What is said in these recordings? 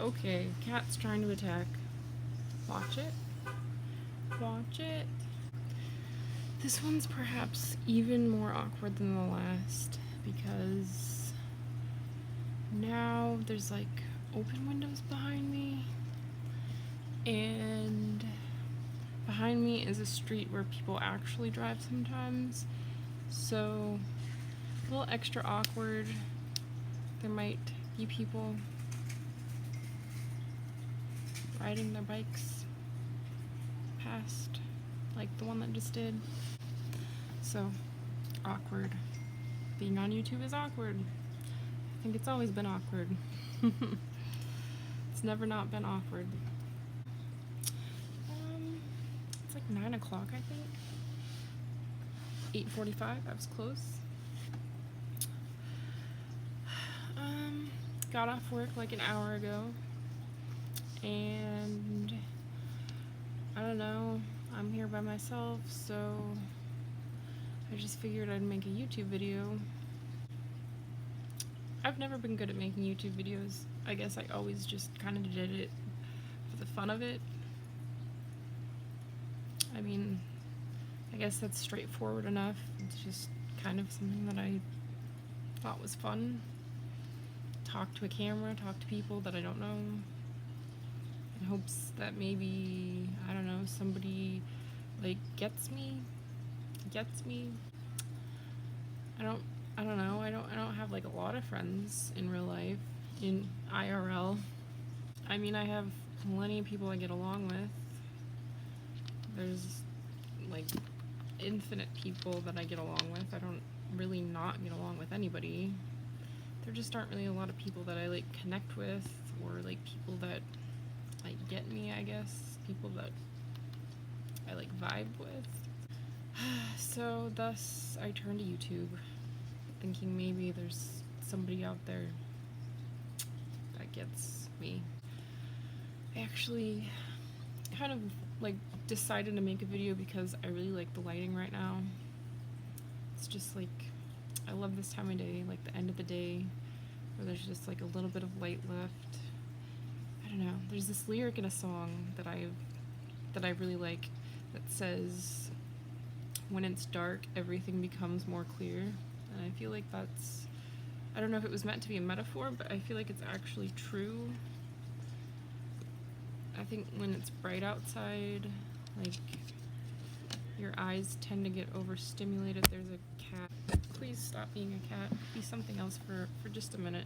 Okay, cat's trying to attack. Watch it. Watch it. This one's perhaps even more awkward than the last because now there's like open windows behind me, and behind me is a street where people actually drive sometimes, so a little extra awkward. There might be people riding their bikes past, like the one that just did. So, awkward. Being on YouTube is awkward. I think it's always been awkward. It's never not been awkward. It's like 9 o'clock, I think. 8:45, I was close. Got off work like an hour ago, and I don't know, I'm here by myself, so I just figured I'd make a YouTube video. I've never been good at making YouTube videos. I guess I always just kind of did it for the fun of it. I mean, I guess that's straightforward enough. It's just kind of something that I thought was fun. Talk to a camera, talk to people that I don't know, in hopes that maybe, I don't know, somebody like gets me. I don't know. I don't have like a lot of friends in real life, in IRL. I mean, I have plenty of people I get along with. There's like infinite people that I get along with. I don't really not get along with anybody. There just aren't really a lot of people that I like connect with, or like people that like get me, I guess. People that I like vibe with. So thus I turned to YouTube, thinking maybe there's somebody out there that gets me. I actually kind of like decided to make a video because I really like the lighting right now. It's just like, I love this time of day, like the end of the day, where there's just like a little bit of light left. I don't know, there's this lyric in a song that I really like that says, when it's dark, everything becomes more clear. And I feel like that's, I don't know if it was meant to be a metaphor, but I feel like it's actually true. I think when it's bright outside, like, your eyes tend to get overstimulated. There's a cat. Please stop being a cat. Be something else for just a minute.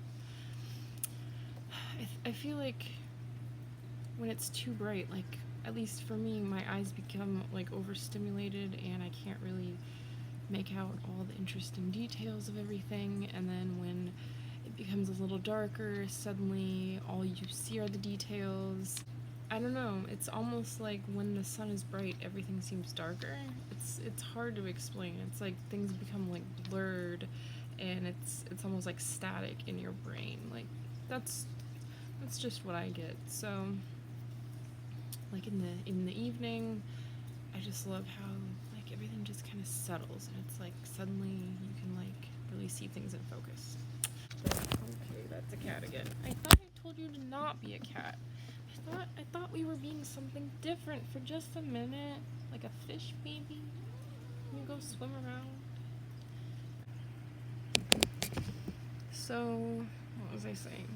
I feel like when it's too bright, like, at least for me, my eyes become like overstimulated and I can't really make out all the interesting details of everything. And then when it becomes a little darker, suddenly all you see are the details. I don't know, it's almost like when the sun is bright, everything seems darker. It's hard to explain. It's like things become like blurred, and it's almost like static in your brain. Like that's just what I get. So like in the evening, I just love how like everything just kind of settles, and it's like suddenly you can like really see things in focus. Okay, that's a cat again. I thought I told you to not be a cat. I thought we were being something different for just a minute. Like a fish, maybe? Can you go swim around? So, what was I saying?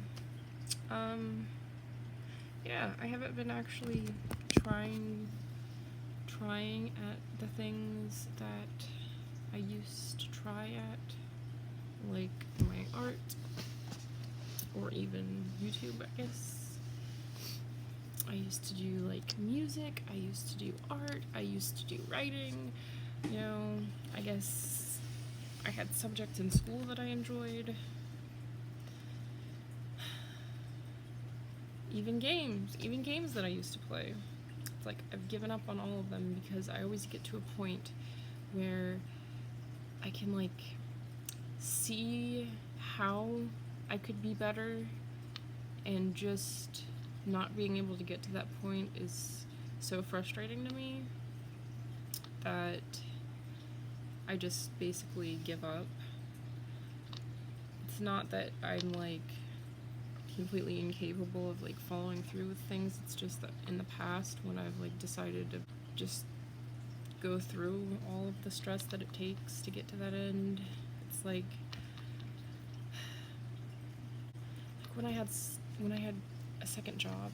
Yeah, I haven't been actually trying at the things that I used to try at, like my art, or even YouTube, I guess. I used to do like music, I used to do art, I used to do writing, you know, I guess I had subjects in school that I enjoyed. Even games that I used to play. It's like I've given up on all of them because I always get to a point where I can like see how I could be better, and just not being able to get to that point is so frustrating to me that I just basically give up. It's not that I'm like completely incapable of like following through with things. It's just that in the past, when I've like decided to just go through all of the stress that it takes to get to that end, it's like when I had a second job,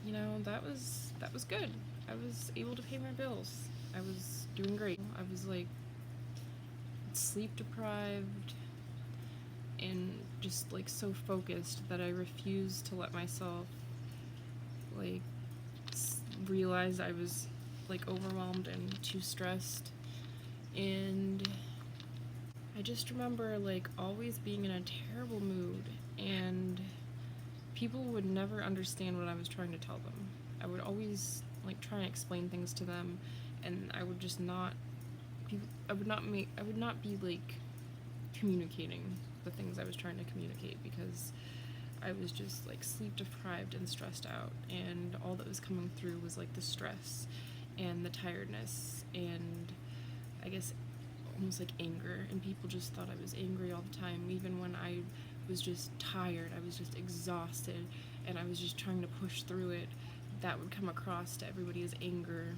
you know, that was good. I was able to pay my bills. I was doing great. I was like sleep deprived and just like so focused that I refused to let myself like realize I was like overwhelmed and too stressed. And I just remember like always being in a terrible mood, and people would never understand what I was trying to tell them. I would always like try and explain things to them, and I would just not I would not be like communicating the things I was trying to communicate, because I was just like sleep deprived and stressed out, and all that was coming through was like the stress and the tiredness, and I guess almost like anger, and people just thought I was angry all the time, even when I was just tired. I was just exhausted, and I was just trying to push through it. That would come across to everybody as anger.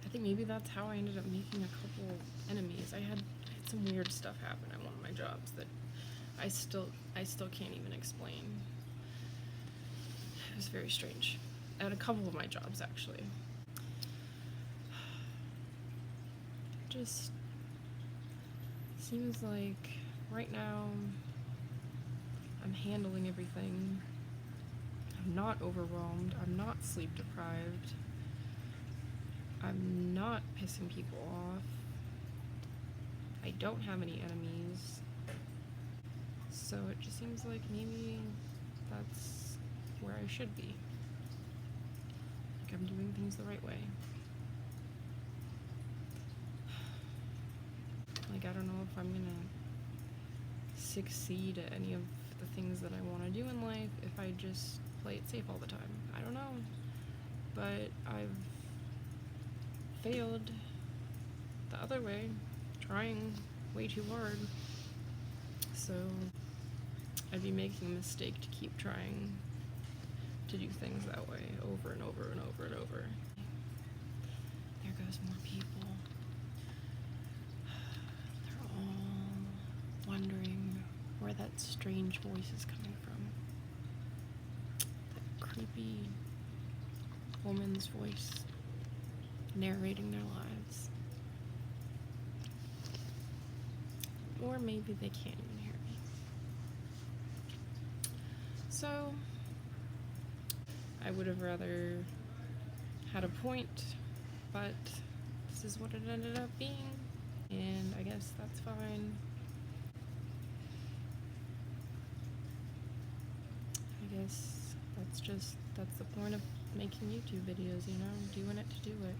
I think maybe that's how I ended up making a couple enemies. I had some weird stuff happen at one of my jobs that I still can't even explain. It was very strange. At a couple of my jobs, actually. It just seems like right now I'm handling everything. I'm not overwhelmed. I'm not sleep deprived. I'm not pissing people off. I don't have any enemies. So it just seems like maybe that's where I should be. Like I'm doing things the right way. Like I don't know if I'm gonna succeed at any of the things that I want to do in life if I just play it safe all the time. I don't know. But I've failed the other way, trying way too hard. So I'd be making a mistake to keep trying to do things that way over and over and over and over. There goes more people. They're all wondering where that strange voice is coming from. That creepy woman's voice narrating their lives. Or maybe they can't even hear me. So I would have rather had a point, but this is what it ended up being, and I guess that's fine. I guess that's the point of making YouTube videos, you know, doing it to do it.